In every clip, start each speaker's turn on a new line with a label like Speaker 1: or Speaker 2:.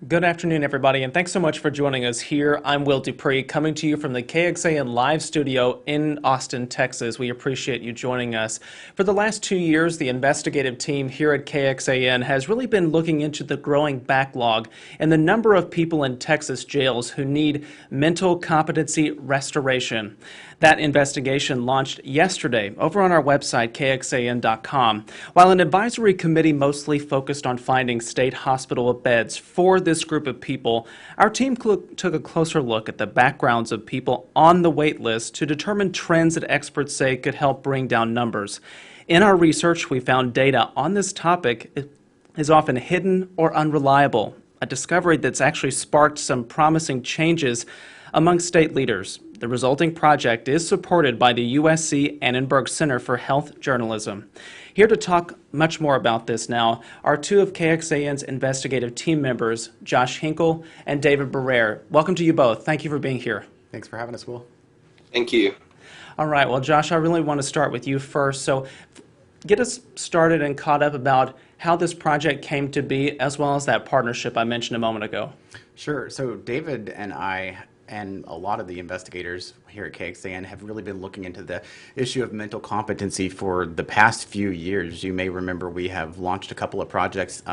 Speaker 1: Good afternoon, everybody, and thanks so much for joining us here. I'm Will DuPree, coming to you from the KXAN live studio in Austin, Texas. We appreciate you joining us. For the last 2 years, the investigative team here at KXAN has really been looking into the growing backlog and the number of people in Texas jails who need mental competency restoration. That investigation launched yesterday over on our website, KXAN.com. While an advisory committee mostly focused on finding state hospital beds for this group of people, our team took a closer look at the backgrounds of people on the wait list to determine trends that experts say could help bring down numbers. In our research, we found data on this topic is often hidden or unreliable, a discovery that's actually sparked some promising changes among state leaders. The resulting project is supported by the USC Annenberg Center for Health Journalism. Here to talk much more about this now are two of KXAN's investigative team members, Josh Hinkle and David Barrere. Welcome to you both. Thank you for being here.
Speaker 2: Thanks for having us, Will.
Speaker 3: Thank you.
Speaker 1: All right, well, Josh, I really want to start with you first. So get us started and caught up about how this project came to be, as well as that partnership I mentioned a moment ago.
Speaker 2: Sure. So David and I and a lot of the investigators here at KXAN have really been looking into the issue of mental competency for the past few years. You may remember we have launched a couple of projects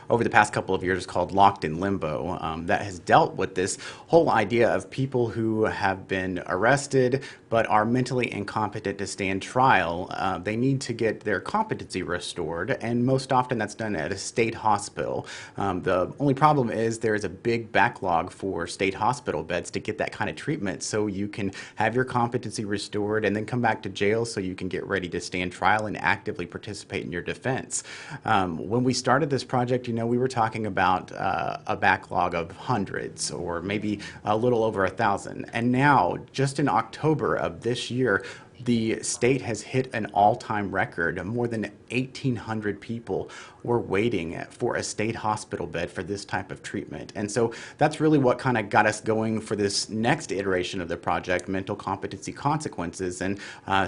Speaker 2: over the past couple of years called Locked in Limbo that has dealt with this whole idea of people who have been arrested but are mentally incompetent to stand trial. They need to get their competency restored, and most often that's done at a state hospital. The only problem is there is a big backlog for state hospital beds to get that kind of treatment, so you can have your competency restored and then come back to jail so you can get ready to stand trial and actively participate in your defense. When we started this project, you know, we were talking about a backlog of hundreds or maybe a little over 1,000. And now, just in October of this year, the state has hit an all-time record. More than 1,800 people were waiting for a state hospital bed for this type of treatment. And so that's really what kind of got us going for this next iteration of the project, Mental Competency Consequences. And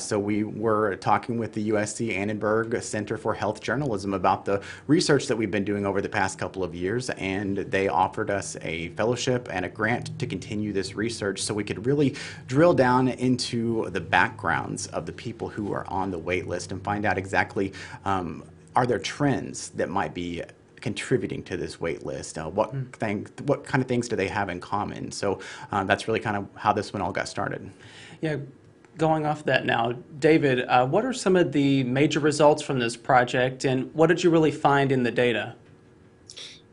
Speaker 2: so we were talking with the USC Annenberg Center for Health Journalism about the research that we've been doing over the past couple of years, and they offered us a fellowship and a grant to continue this research so we could really drill down into the background of the people who are on the wait list and find out exactly are there trends that might be contributing to this wait list? What kind of things do they have in common? So that's really kind of how this one all got started.
Speaker 1: Yeah, going off that now, David, what are some of the major results from this project, and what did you really find in the data?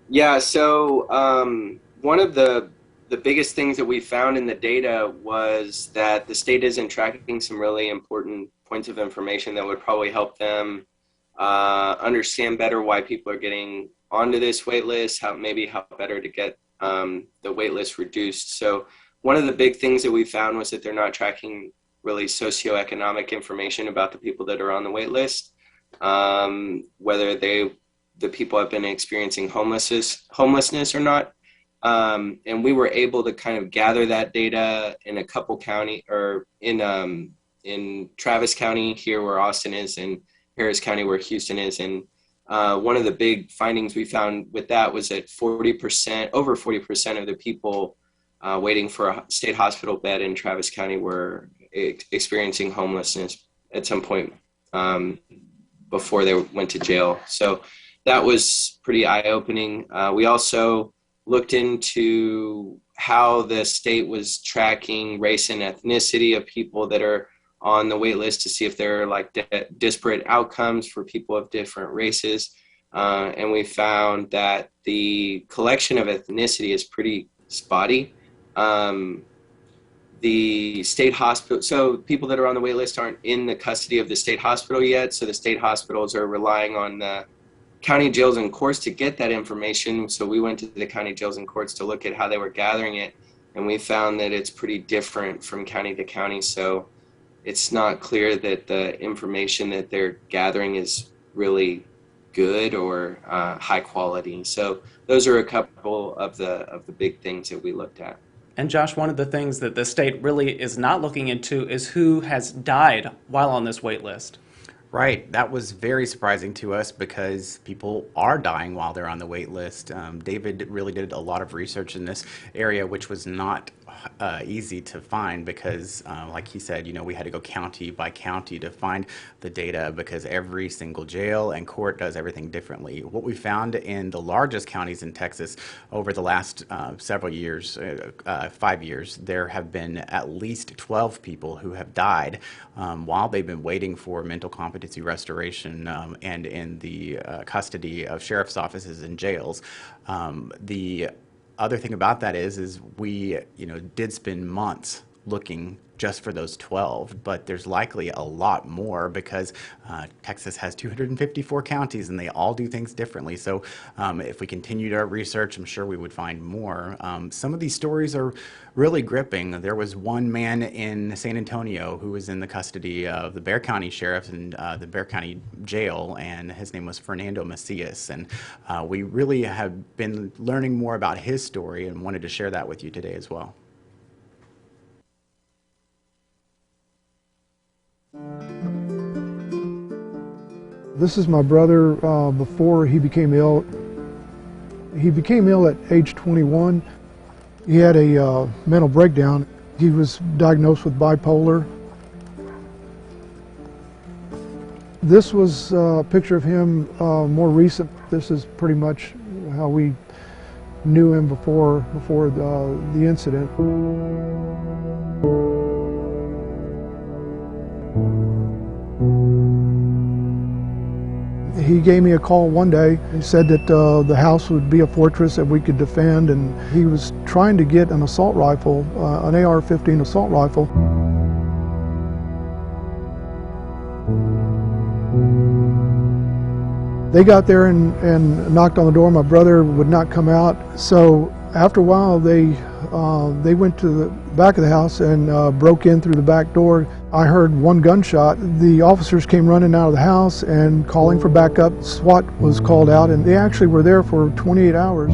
Speaker 3: Yeah, so one of the biggest things that we found in the data was that the state isn't tracking some really important points of information that would probably help them understand better why people are getting onto this wait list, how better to get the wait list reduced. So one of the big things that we found was that they're not tracking really socioeconomic information about the people that are on the wait list, whether the people have been experiencing homelessness or not. And we were able to kind of gather that data in a couple county, or in Travis County here where Austin is, and Harris County where Houston is. And one of the big findings we found with that was that over 40% of the people waiting for a state hospital bed in Travis County were experiencing homelessness at some point before they went to jail. So that was pretty eye-opening. We also looked into how the state was tracking race and ethnicity of people that are on the wait list to see if there are like disparate outcomes for people of different races. And we found that the collection of ethnicity is pretty spotty. The state hospital, so people that are on the wait list aren't in the custody of the state hospital yet. So the state hospitals are relying on the county jails and courts to get that information. So we went to the county jails and courts to look at how they were gathering it, and we found that it's pretty different from county to county. So it's not clear that the information that they're gathering is really good or high quality. So those are a couple of the big things that we looked at.
Speaker 1: And Josh, one of the things that the state really is not looking into is who has died while on this wait list.
Speaker 2: Right. That was very surprising to us because people are dying while they're on the wait list. David really did a lot of research in this area, which was not easy to find because, like he said, we had to go county by county to find the data because every single jail and court does everything differently. What we found in the largest counties in Texas over the last several years, 5 years, there have been at least 12 people who have died while they've been waiting for mental competency restoration and in the custody of sheriff's offices and jails. The other thing about that is we did spend months looking just for those 12, but there's likely a lot more because Texas has 254 counties and they all do things differently. So if we continued our research, I'm sure we would find more. Some of these stories are really gripping. There was one man in San Antonio who was in the custody of the Bexar County Sheriff and the Bexar County Jail, and his name was Fernando MACIAS. And we really have been learning more about his story and wanted to share that with you today as well.
Speaker 4: This is my brother before he became ill. He became ill at age 21. He had a mental breakdown. He was diagnosed with bipolar. This was a picture of him more recent. This is pretty much how we knew him before the incident. He gave me a call one day. He said that the house would be a fortress that we could defend, and he was trying to get an assault rifle, an AR-15 assault rifle. They got there and knocked on the door. My brother would not come out. So after a while, they went to the back of the house and broke in through the back door. I heard one gunshot. The officers came running out of the house and calling for backup. SWAT was called out, and they actually were there for 28 hours.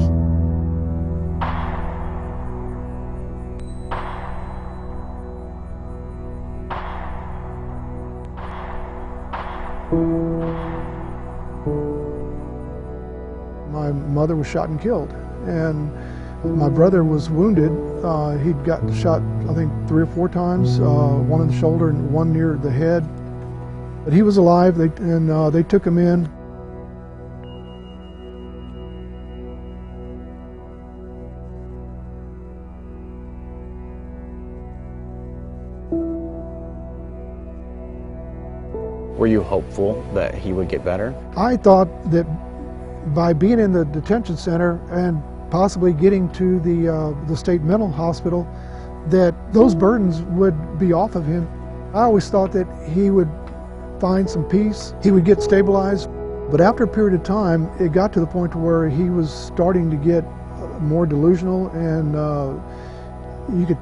Speaker 4: My mother was shot and killed, and my brother was wounded. He'd got shot, I think, 3 or 4 times, one in the shoulder and one near the head. But he was alive, and they took him in.
Speaker 2: Were you hopeful that he would get better?
Speaker 4: I thought that by being in the detention center and possibly getting to the state mental hospital, that those burdens would be off of him. I always thought that he would find some peace, he would get stabilized. But after a period of time, it got to the point where he was starting to get more delusional, and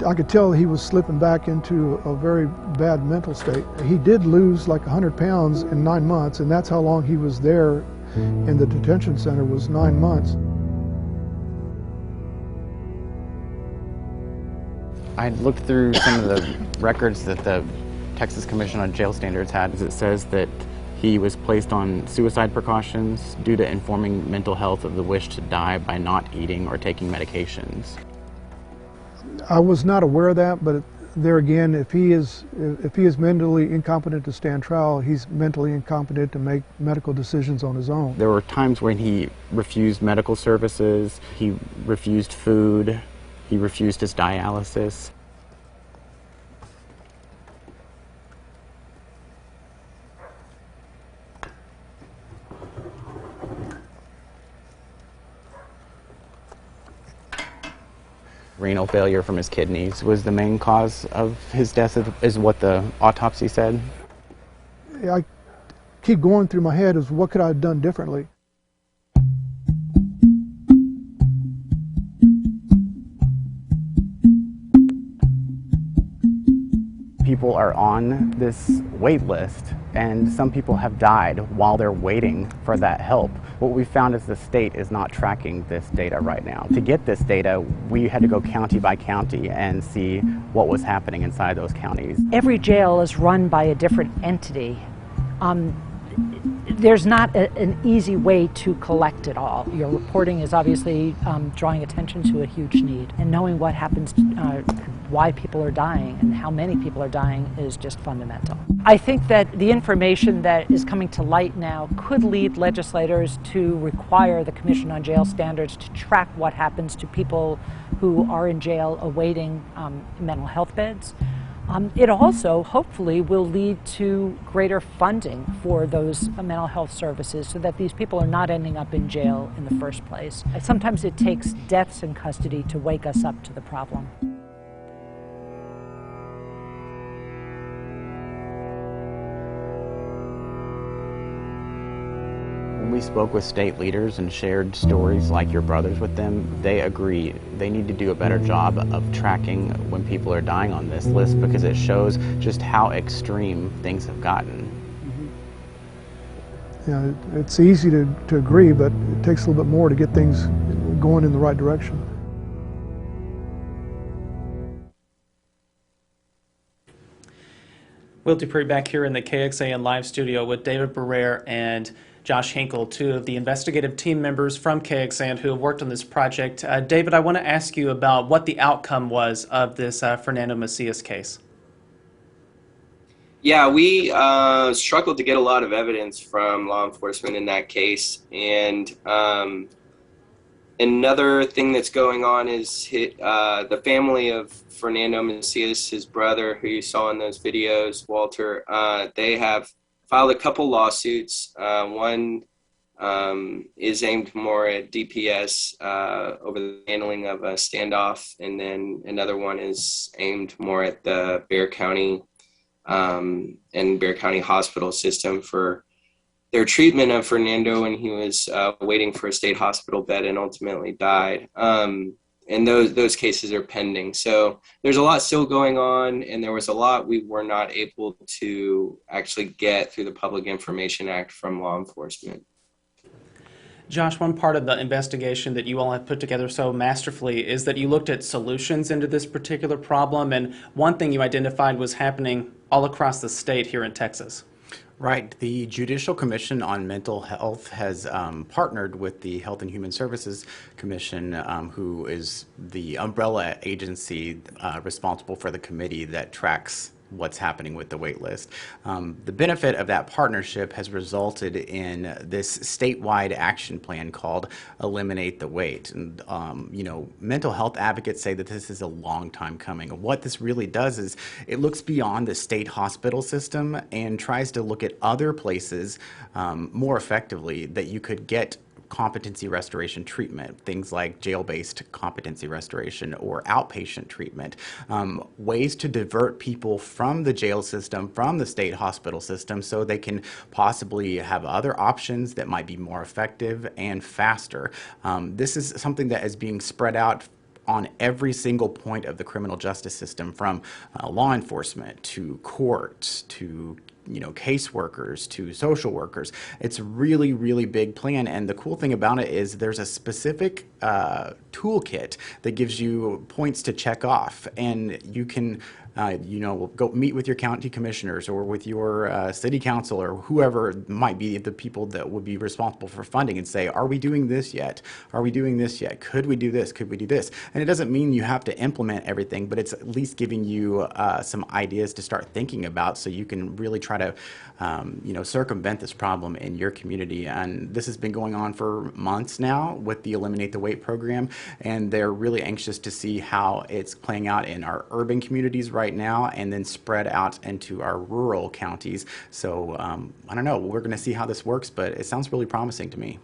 Speaker 4: I could tell he was slipping back into a very bad mental state. He did lose like 100 pounds in 9 months, and that's how long he was there in the detention center, was 9 months.
Speaker 2: I looked through some of the records that the Texas Commission on Jail Standards had. It says that he was placed on suicide precautions due to informing mental health of the wish to die by not eating or taking medications.
Speaker 4: I was not aware of that, but there again, if he is mentally incompetent to stand trial, he's mentally incompetent to make medical decisions on his own.
Speaker 2: There were times when he refused medical services, he refused food, he refused his dialysis. Renal failure from his kidneys was the main cause of his death, is what the autopsy said.
Speaker 4: I keep going through my head is what could I have done differently?
Speaker 2: People are on this wait list, and some people have died while they're waiting for that help. What we found is the state is not tracking this data right now. To get this data, we had to go county by county and see what was happening inside those counties.
Speaker 5: Every jail is run by a different entity. There's not an easy way to collect it all. Your reporting is obviously drawing attention to a huge need, and knowing what happens, why people are dying and how many people are dying is just fundamental. I think that the information that is coming to light now could lead legislators to require the Commission on Jail Standards to track what happens to people who are in jail awaiting mental health beds. It also, hopefully, will lead to greater funding for those mental health services so that these people are not ending up in jail in the first place. Sometimes it takes deaths in custody to wake us up to the problem.
Speaker 2: When we spoke with state leaders and shared stories like your brothers with them, they agree they need to do a better job of tracking when people are dying on this list, because it shows just how extreme things have gotten.
Speaker 4: Yeah, it's easy to agree, but it takes a little bit more to get things going in the right direction.
Speaker 1: Will DuPree back here in the KXAN live studio with David Barrere and Josh Hinkle, two of the investigative team members from KXAN who have worked on this project. David, I want to ask you about what the outcome was of this Fernando MACIAS case.
Speaker 3: Yeah, we struggled to get a lot of evidence from law enforcement in that case. And another thing that's going on is the family of Fernando MACIAS, his brother, who you saw in those videos, Walter, they have filed a couple lawsuits. One is aimed more at DPS over the handling of a standoff, and then another one is aimed more at the Bexar County and Bexar County hospital system for their treatment of Fernando when he was waiting for a state hospital bed and ultimately died. And those cases are pending. So there's a lot still going on, and there was a lot we were not able to actually get through the Public Information Act from law enforcement.
Speaker 1: Josh, one part of the investigation that you all have put together so masterfully is that you looked at solutions into this particular problem, and one thing you identified was happening all across the state here in Texas.
Speaker 2: Right. The Judicial Commission on Mental Health has partnered with the Health and Human Services Commission, who is the umbrella agency responsible for the committee that tracks what's happening with the wait list. The benefit of that partnership has resulted in this statewide action plan called Eliminate the Wait. And, you know, mental health advocates say that this is a long time coming. What this really does is it looks beyond the state hospital system and tries to look at other places more effectively that you could get competency restoration treatment, things like jail-based competency restoration or outpatient treatment, ways to divert people from the jail system, from the state hospital system, so they can possibly have other options that might be more effective and faster. This is something that is being spread out on every single point of the criminal justice system, from law enforcement to courts to caseworkers to social workers. It's a really, really big plan, and the cool thing about it is there's a specific toolkit that gives you points to check off, and you can go meet with your county commissioners or with your city council or whoever might be the people that would be responsible for funding and say, are we doing this yet? Are we doing this yet? Could we do this? Could we do this? And it doesn't mean you have to implement everything, but it's at least giving you some ideas to start thinking about, so you can really try to circumvent this problem in your community. And this has been going on for months now with the Eliminate the Wait program, and they're really anxious to see how it's playing out in our urban communities right now and then spread out into our rural counties. So I don't know, we're going to see how this works, but it sounds really promising to me.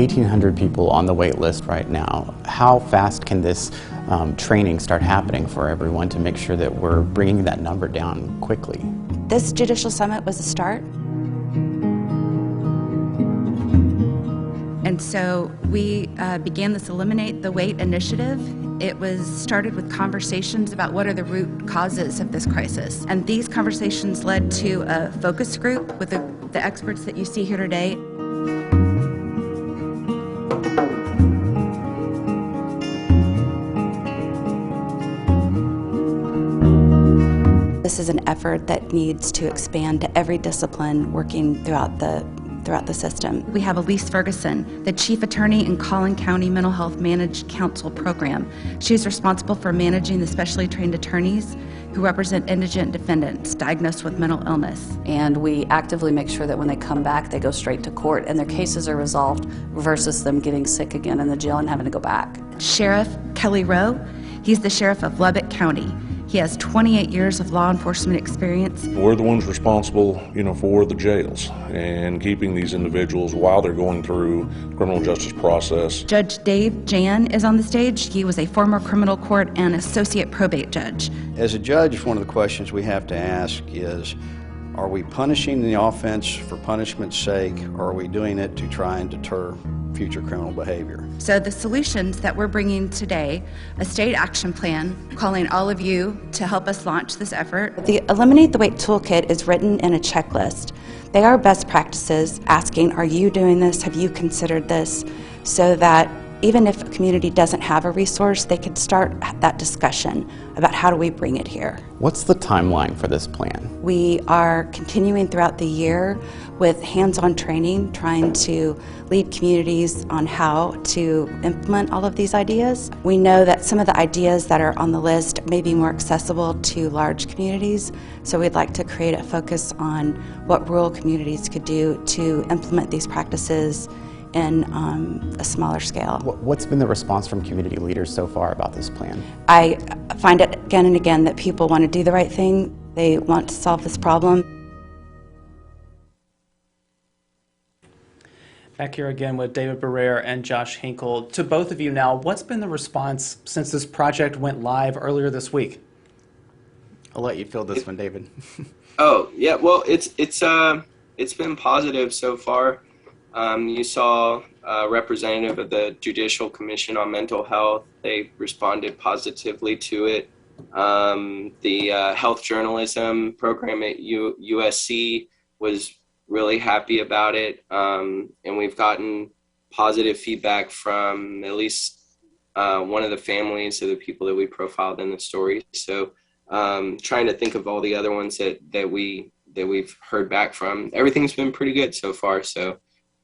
Speaker 2: $1,800 people on the wait list right now. How fast can this training start happening for everyone to make sure that we're bringing that number down quickly?
Speaker 6: This Judicial Summit was a start. And so we began this Eliminate the Wait initiative. It was started with conversations about what are the root causes of this crisis. And these conversations led to a focus group with the experts that you see here today. This is an effort that needs to expand to every discipline working throughout the system. We have Elise Ferguson, the Chief Attorney in Collin County Mental Health Managed Counsel Program. She's responsible for managing the specially trained attorneys who represent indigent defendants diagnosed with mental illness.
Speaker 7: And we actively make sure that when they come back, they go straight to court and their cases are resolved versus them getting sick again in the jail and having to go back.
Speaker 6: Sheriff Kelly Rowe, he's the Sheriff of Lubbock County. He has 28 years of law enforcement experience.
Speaker 8: We're the ones responsible, for the jails and keeping these individuals while they're going through criminal justice process.
Speaker 6: Judge Dave Jan is on the stage. He was a former criminal court and associate probate judge.
Speaker 9: As a judge, one of the questions we have to ask is, are we punishing the offense for punishment's sake, or are we doing it to try and deter future criminal behavior?
Speaker 6: So the solutions that we're bringing today, a state action plan, calling all of you to help us launch this effort. The Eliminate the Wait toolkit is written in a checklist. They are best practices, asking, are you doing this? Have you considered this? So that even if a community doesn't have a resource, they could start that discussion about how do we bring it here.
Speaker 2: What's the timeline for this plan?
Speaker 6: We are continuing throughout the year with hands-on training, trying to lead communities on how to implement all of these ideas. We know that some of the ideas that are on the list may be more accessible to large communities, so we'd like to create a focus on what rural communities could do to implement these practices in a smaller scale.
Speaker 2: What's been the response from community leaders so far about this plan?
Speaker 6: I find it again and again that people want to do the right thing. They want to solve this problem.
Speaker 1: Back here again with David Barrere and Josh Hinkle. To both of you now, what's been the response since this project went live earlier this week?
Speaker 2: I'll let you fill this one, David.
Speaker 3: Oh, yeah, well, it's been positive so far. You saw a representative of the Judicial Commission on Mental Health. They responded positively to it. The health journalism program at USC was really happy about it. And we've gotten positive feedback from at least one of the families of the people that we profiled in the story. So trying to think of all the other ones that we've heard back from. Everything's been pretty good so far. So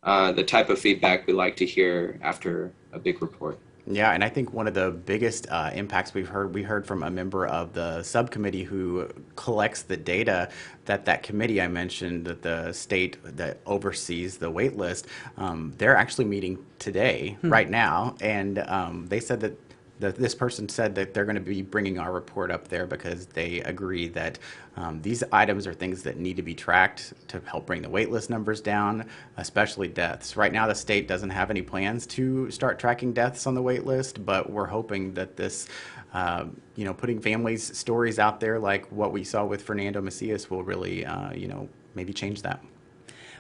Speaker 3: the type of feedback we like to hear after a big report.
Speaker 2: Yeah, and I think one of the biggest impacts we heard from a member of the subcommittee who collects the data that committee I mentioned, that the state that oversees the wait list, they're actually meeting today, right now, and they said that this person said that they're going to be bringing our report up there because they agree that these items are things that need to be tracked to help bring the waitlist numbers down, especially deaths. Right now, the state doesn't have any plans to start tracking deaths on the waitlist, but we're hoping that this, putting families' stories out there like what we saw with Fernando MACIAS will really, maybe change that.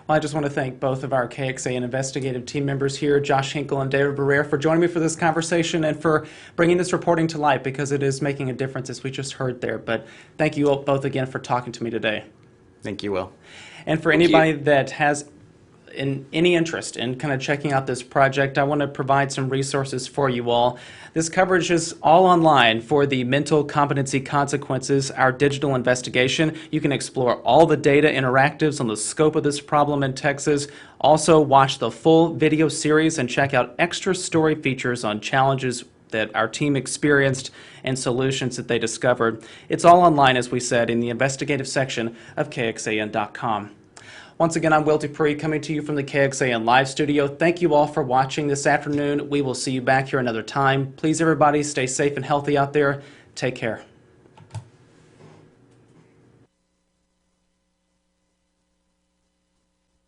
Speaker 1: Well, I just want to thank both of our KXAN investigative team members here, Josh Hinkle and David Barrere, for joining me for this conversation and for bringing this reporting to light, because it is making a difference, as we just heard there. But thank you all both again for talking to me today.
Speaker 2: Thank you, Will.
Speaker 1: And for anybody that has any interest in kind of checking out this project, I want to provide some resources for you all. This coverage is all online for the Mental Competency Consequences, our digital investigation. You can explore all the data interactives on the scope of this problem in Texas. Also, watch the full video series and check out extra story features on challenges that our team experienced and solutions that they discovered. It's all online, as we said, in the investigative section of KXAN.com. Once again, I'm Will DuPree coming to you from the KXAN Live Studio. Thank you all for watching this afternoon. We will see you back here another time. Please, everybody, stay safe and healthy out there. Take care.